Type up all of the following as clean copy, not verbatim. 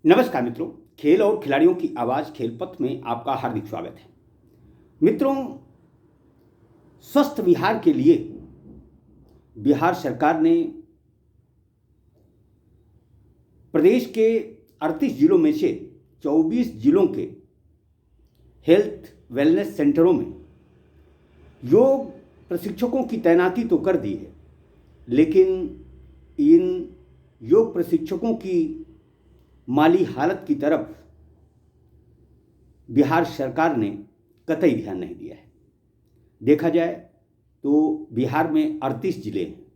नमस्कार मित्रों, खेल और खिलाड़ियों की आवाज़ खेलपथ में आपका हार्दिक स्वागत है। मित्रों, स्वस्थ बिहार के लिए बिहार सरकार ने प्रदेश के 38 जिलों में से 24 जिलों के हेल्थ वेलनेस सेंटरों में योग प्रशिक्षकों की तैनाती तो कर दी है, लेकिन इन योग प्रशिक्षकों की माली हालत की तरफ बिहार सरकार ने कतई ध्यान नहीं दिया है। देखा जाए तो बिहार में 38 जिले हैं,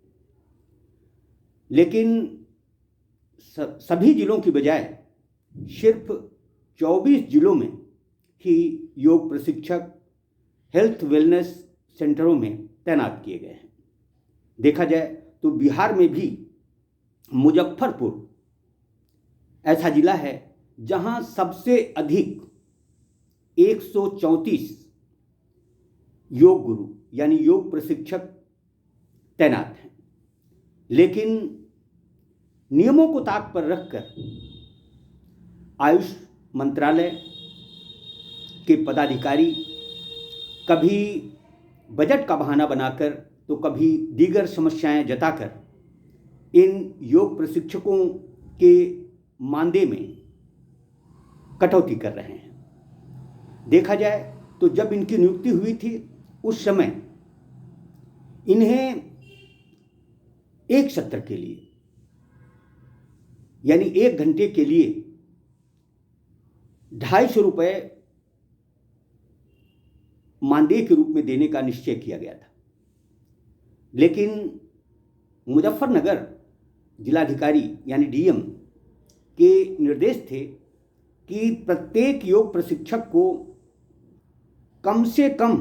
लेकिन सभी जिलों की बजाय सिर्फ 24 जिलों में ही योग प्रशिक्षक हेल्थ वेलनेस सेंटरों में तैनात किए गए हैं। देखा जाए तो बिहार में भी मुजफ्फरपुर ऐसा जिला है जहां सबसे अधिक 134 योग गुरु यानी योग प्रशिक्षक तैनात हैं, लेकिन नियमों को ताक पर रखकर आयुष मंत्रालय के पदाधिकारी कभी बजट का बहाना बनाकर तो कभी दीगर समस्याएं जताकर इन योग प्रशिक्षकों के मानदेय में कटौती कर रहे हैं। देखा जाए तो जब इनकी नियुक्ति हुई थी उस समय इन्हें एक सत्र के लिए यानी 1 घंटे के लिए 250 रुपये मानदेय के रूप में देने का निश्चय किया गया था, लेकिन मुजफ्फरनगर जिलाधिकारी यानी डीएम के निर्देश थे कि प्रत्येक योग प्रशिक्षक को कम से कम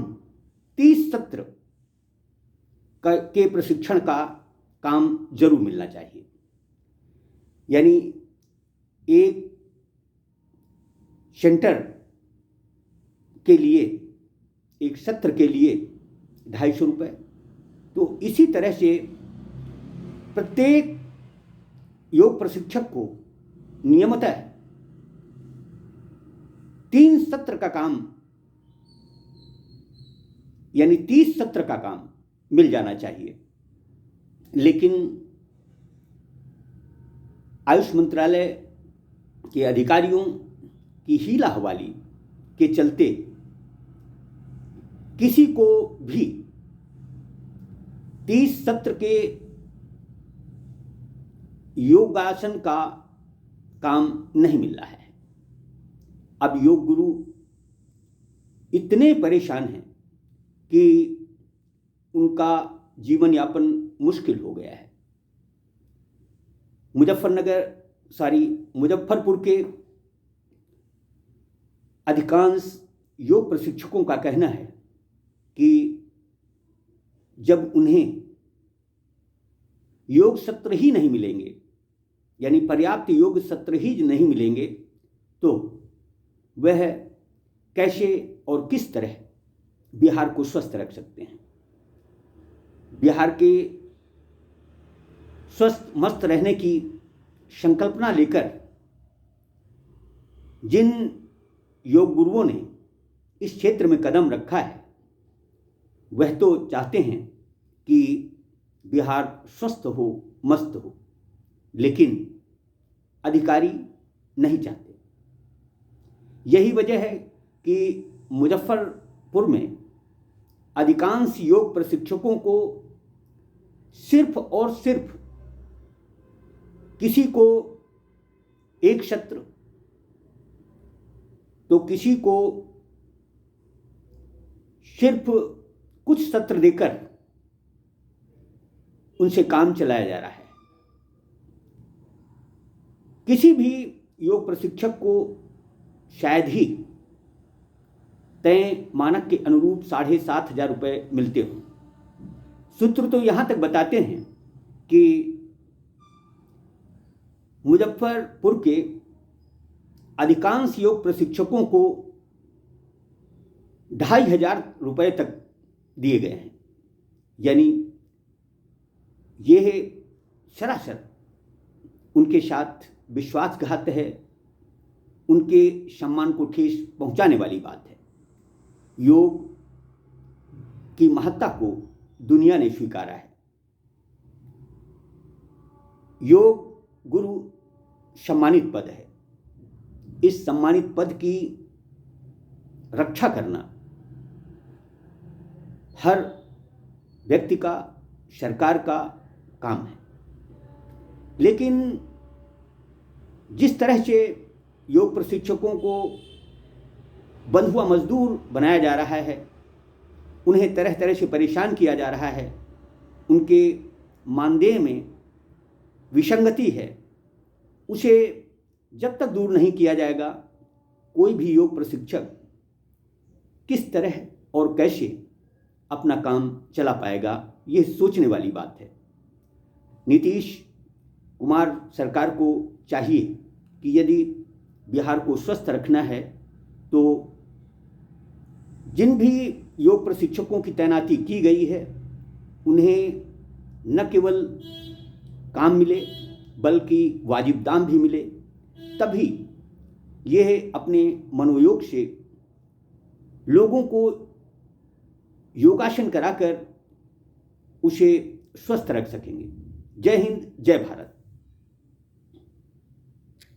30 सत्र के प्रशिक्षण का काम जरूर मिलना चाहिए। यानी एक सेंटर के लिए, एक सत्र के लिए 250 रुपये। तो इसी तरह से प्रत्येक योग प्रशिक्षक को नियमतः 3 सत्र का काम यानी 30 सत्र का काम मिल जाना चाहिए, लेकिन आयुष मंत्रालय के अधिकारियों की हीला हवाली के चलते किसी को भी 30 सत्र के योगासन का काम नहीं मिल रहा है। अब योग गुरु इतने परेशान हैं कि उनका जीवन यापन मुश्किल हो गया है। मुजफ्फरपुर के अधिकांश योग प्रशिक्षकों का कहना है कि जब उन्हें योग सत्र ही नहीं मिलेंगे यानी पर्याप्त योग सत्र ही नहीं मिलेंगे तो वह कैसे और किस तरह बिहार को स्वस्थ रख सकते हैं। बिहार के स्वस्थ मस्त रहने की संकल्पना लेकर जिन योग गुरुओं ने इस क्षेत्र में कदम रखा है वह तो चाहते हैं कि बिहार स्वस्थ हो, मस्त हो, लेकिन अधिकारी नहीं चाहते। यही वजह है कि मुजफ्फरपुर में अधिकांश योग प्रशिक्षकों को सिर्फ और सिर्फ किसी को एक सत्र तो किसी को सिर्फ कुछ सत्र देकर उनसे काम चलाया जा रहा है। किसी भी योग प्रशिक्षक को शायद ही तय मानक के अनुरूप 7,500 रुपये मिलते हों। सूत्र तो यहाँ तक बताते हैं कि मुजफ्फरपुर के अधिकांश योग प्रशिक्षकों को 2,500 रुपये तक दिए गए हैं। यानी यह सरासर उनके साथ विश्वासघात है, उनके सम्मान को ठेस पहुंचाने वाली बात है। योग की महत्ता को दुनिया ने स्वीकारा है। योग गुरु सम्मानित पद है। इस सम्मानित पद की रक्षा करना हर व्यक्ति का, सरकार का काम है। लेकिन जिस तरह से योग प्रशिक्षकों को बंधुआ मजदूर बनाया जा रहा है, उन्हें तरह तरह से परेशान किया जा रहा है, उनके मानदेय में विसंगति है, उसे जब तक दूर नहीं किया जाएगा कोई भी योग प्रशिक्षक किस तरह और कैसे अपना काम चला पाएगा, ये सोचने वाली बात है। नीतीश कुमार सरकार को चाहिए कि यदि बिहार को स्वस्थ रखना है तो जिन भी योग प्रशिक्षकों की तैनाती की गई है उन्हें न केवल काम मिले बल्कि वाजिब दाम भी मिले, तभी यह अपने मनोयोग से लोगों को योगासन कराकर उसे स्वस्थ रख सकेंगे। जय हिंद, जय भारत।